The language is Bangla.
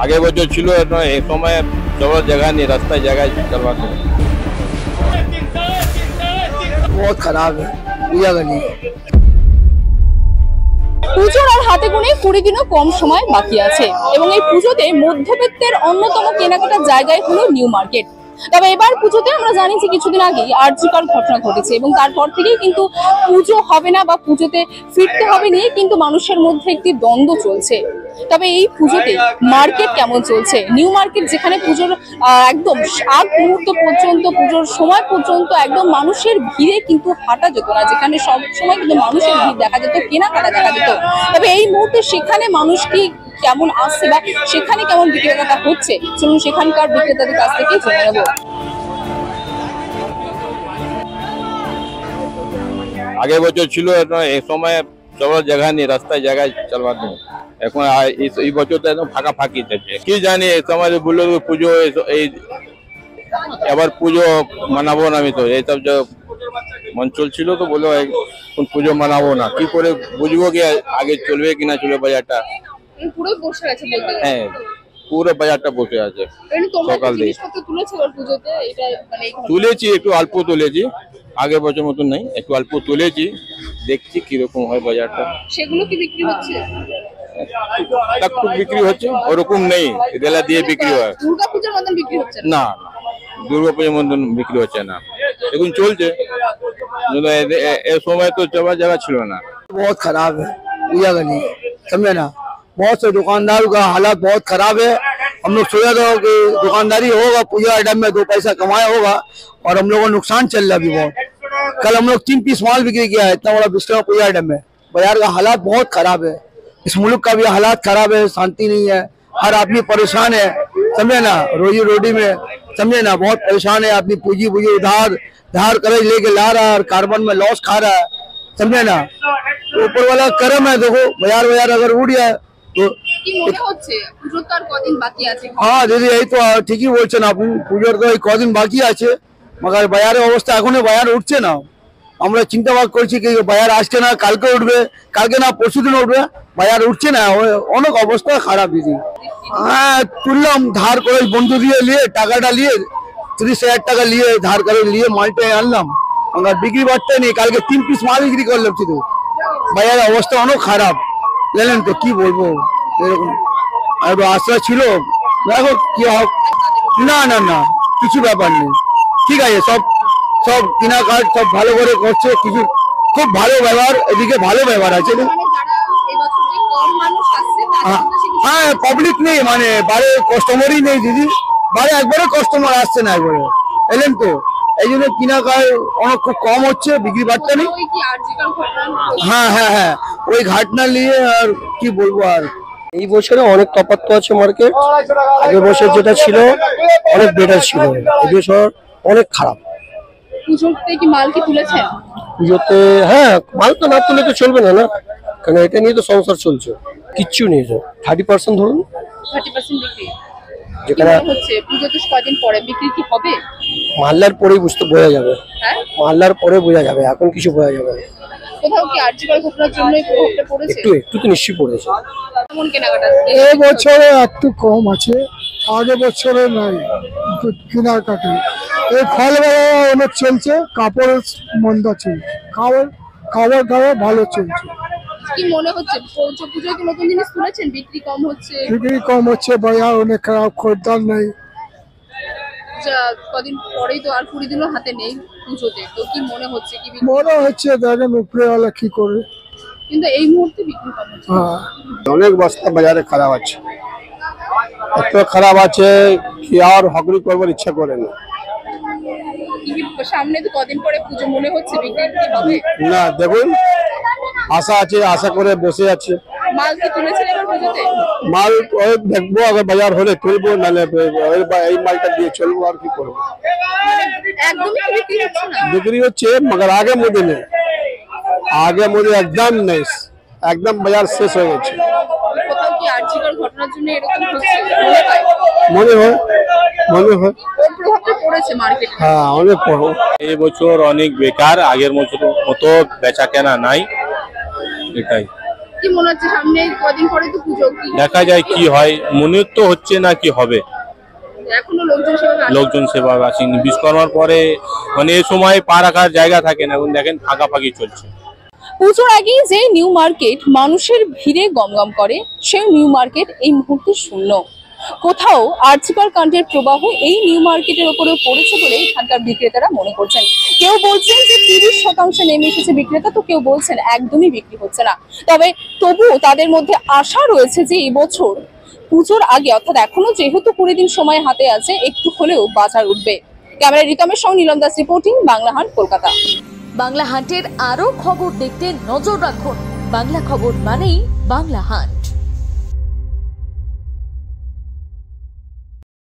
आगे वो जो छिलो एक समय चलो जगह नहीं रास्ता जगह चलवाते बहुत खराब है पूजा गली। পুজোর আর হাতে গোনে 20 দিনও কম সময় বাকি আছে এবং এই পুজোতে মধ্যবিত্তের অন্যতম কেনাকাটার জায়গায় হলো নিউ মার্কেট। তবে এবার পুজোতে আমরা জানি যে কিছুদিন আগেই আর্যিকর ঘটনা ঘটেছে এবং তারপর থেকেই কিন্তু পুজো হবে না বা পুজোতে ফিরতে হবে নিয়ে কিন্তু মানুষের মধ্যে একটি দ্বন্দ্ব চলছে। তবে এই পুজোতে মার্কেট কেমন চলছে, নিউ মার্কেট যেখানে পুজোর একদম আগ মুহূর্ত পর্যন্ত পুজোর সময় পর্যন্ত একদম মানুষের ভিড়ে কিন্তু হাঁটা যেত না, যেখানে সব সময় কিন্তু মানুষের ভিড় দেখা যেত, কেনাকাটা দেখা যেত। তবে এই মুহূর্তে সেখানে মানুষ কি কেমন আসছে বা সেখানে কেমন বিক্রেতা হচ্ছে, চলুন সেখানকার বিক্রেতাদের কাছ থেকে জেনে নেব। आगे वो जो छिलो एक समय चलो जगह नहीं रास्ता जगह चलवाते এখন এই বছর তো একদম ফাঁকা ফাঁকি থাকছে। কি জানি এই সময় বললো পুজো এই এবার পুজো মানাবো না, আমি তো এইসব যে মন চলছিল তো বললো পুজো মানাবো না, কি করে বুঝবো কি আগে চলবে কিনা চলবে বাজারটা। পুরো বসে আছে বলতে গেলে। হ্যাঁ পুরো বাজারটা বসে আছে সকাল থেকে। তুলেছি একটু অল্প তুলেছি, আগের বছর মতন নাই, একটু অল্প তুলেছি, দেখছি কিরকম হয় বাজারটা। সেগুলো কি বিক্রি হচ্ছে? বিক্রি হচ্ছে ওরকম নেই, রেলা দিয়ে বিক্রি হয়। দুর্গাপূজার মতন বিক্রি হচ্ছে না, দুর্গাপূজার মতন বিক্রি হচ্ছে না, এখন চলছে। এই সময় তো যাওয়ার জায়গা ছিল না। बहुत खराब है पूजा गली, समझे ना। बहुत से दुकानदारों का हालात बहुत खराब है। हम लोग सोचा था कि दुकानदारी होगा पूजा आइटम में 2 पैसा कमाया होगा और हम लोगों को नुकसान चल रहा अभी बहुत। कल हम लोग 3 पीस माल बिक्री किया है इतना बड़ा विश्वकर्मा पूजा आइटम में। बाजार का हालात बहुत खराब है, इस मुल्क का भी हालात खराब है, शांति नहीं है, हर आदमी परेशान है, समझे ना। रोजी रोटी में समझे ना बहुत परेशान है आदमी, पूंजी धार कर्ज लेके ला रहा है और कार्बन में लॉस खा रहा है, समझे ना। ऊपर वाला करम है, देखो बाजार अगर उड़ जाए तो हाँ दीदी यही तो ठीक ही बोलছেন আপনি, পুজোর তো এই কদিন বাকি আছে, মগর বাজারের অবস্থা এখনো বাজার উঠছে না। আমরা চিন্তা ভাবনা করছি কি বাজার আসছে না, কালকে উঠবে, কালকে না পরশু দিন উঠবে, বাজার উঠছে না, অনেক অবস্থা খারাপ দিদি। হ্যাঁ তুললাম ধার করে বন্ধু দিয়ে নিয়ে টাকাটা নিয়ে 30,000 টাকা নিয়ে ধার করে নিয়ে মালটা আনলাম, মগর বিক্রি বাড়তে নেই। কালকে 3 পিস মাল বিক্রি করলাম, শুধু বাজারের অবস্থা অনেক খারাপ, জানেন তো কি বলবো। এরকম একটু আশা ছিল, দেখো কি হোক। না না না কিছু ব্যাপার নেই, ঠিক আছে, সব কেনাকাট সব ভালো করে করছে, কিছু খুব ভালো ব্যবহার, এদিকে ভালো ব্যবহার আছে। হ্যাঁ পাবলিক নেই, মানে বাইরে কাস্টমারই নেই দিদি, বাইরে একবারে কাস্টমার আসছে না, একবারে এলেন তো এই জন্য কেনাকাট অনেক খুব কম হচ্ছে, বিক্রি বাড়তে নেই। হ্যাঁ হ্যাঁ হ্যাঁ ওই ঘটনা নিয়ে আর কি বলবো। আর এই বছরে অনেক তফাৎ আছে মার্কেট, আগের বছর যেটা ছিল অনেক বেটার ছিল, এই বছর অনেক খারাপ। পুজোতে কি মাল কি তুলেছেন? পুজোতে হ্যাঁ মাল তো না তুলে তো চলবে না, কারণ এটা নিয়ে তো সংসার চলছে। কিচ্ছু নেই, 30% ধরুন 30% বিক্রি যেখানে হচ্ছে। পুজোতে কয়দিন পরে বিক্রি কি হবে? মাল্লার পরেই বোঝা যাবে। হ্যাঁ মাল্লার পরে বোঝা যাবে, এখন কিছু বোঝা যাবে না। কোথাও কি আর্যিকর ঘটনার জন্য প্রভাবটা পড়েছে? একটু তো নিশ্চয়ই পড়েছে। কেমন কেনাকাটা? এই বছরে একটু কম আছে, আগে বছরে নাই কেনাকাটা। এই ফল অনেক চলছে, কাপড়ের মন্দ চলছে, খাবার ভালো চলছে। কি মনে হচ্ছে পুজোয় কি নতুন জিনিস তুলেছেন, বিক্রি কম হচ্ছে? বিক্রি কম হচ্ছে, বাজার অনেক খারাপ, খরিদ্দার নেই। কদিন পরেই তো আর 20 দিনও হাতে নেই পুজোতে, তো কি মনে হচ্ছে কি মনে হচ্ছে দেখেন উপরেওয়ালা কি করে, কিন্তু এই মুহূর্তে বিক্রি কম হচ্ছে। হ্যাঁ অনেক বস্তা বাজারে খারাপ আছে, এত খারাপ আছে কি আর হকরি করবার ইচ্ছা করে না। সামনে তো কদিন পরে পুজো, মনে হচ্ছে বিক্রি হবে না। দেখুন আশা আছে, আশা করে বসে আছে। মাল কি তুলেছেন এবার পুজোতে? মাল দেখবো, আগে বাজার হলে তুলবো, নাহলে এই মালটা দিয়ে চলবো, আর কি করবো। একদমই বিক্রি হচ্ছে না? বিক্রি হচ্ছে মগর আগে মধ্যে নেই, আগে মধ্যে একদম নেই, একদম বাজার শেষ হয়ে গেছে। কোথাও কি আর্যিকর ঘটনার জন্য এরকম হচ্ছে মনে হয়? প্রভাবটা পড়েছে মার্কেটে? হ্যাঁ অনেক বড়। এই বছর অনেক বেকার, আগের বছর মতো বেচা কেনা নাই, এটাই। কি মনে হচ্ছে সামনে কদিন পরে তো পুজো, কি দেখা যায় কি হয়, মনে তো হচ্ছে না কি হবে। এখনো লোকজন সেভাবে আসেনি। বিশ্বকর্মার পরে মানে এই সময় পা রাখার জায়গা থাকে না, এখন দেখেন ফাঁকাফাঁকি চলছে। পুজোর আগে যে নিউ মার্কেট মানুষের ভিড়ে গমগম করে, সেই নিউ মার্কেট এই মুহূর্তে শূন্য। কোথাও আর্চিকর কাণ্ডের প্রবাহ এই নিউ মার্কেটের উপরে পড়েছে বলে এখানকার বিক্রেতারা মনে করছেন। কেউ বলছেন যে 30% নেমে এসেছে বিক্রেতা, তো কেউ বলছেন একদমই বিক্রি হচ্ছে না। তবুও তাদের মধ্যে আশা রয়েছে যে এবছর পুজোর আগে, অর্থাৎ এখনো যেহেতু 20 দিন সময় হাতে আছে, একটু হলেও বাজার উঠবে। ক্যামেরায় রিতমের সঙ্গে নীলম দাস রিপোর্টিং, বাংলা হাট, কলকাতা। বাংলা হাটের আরো খবর দেখতে নজর রাখুন। বাংলা খবর মানেই বাংলা হাট।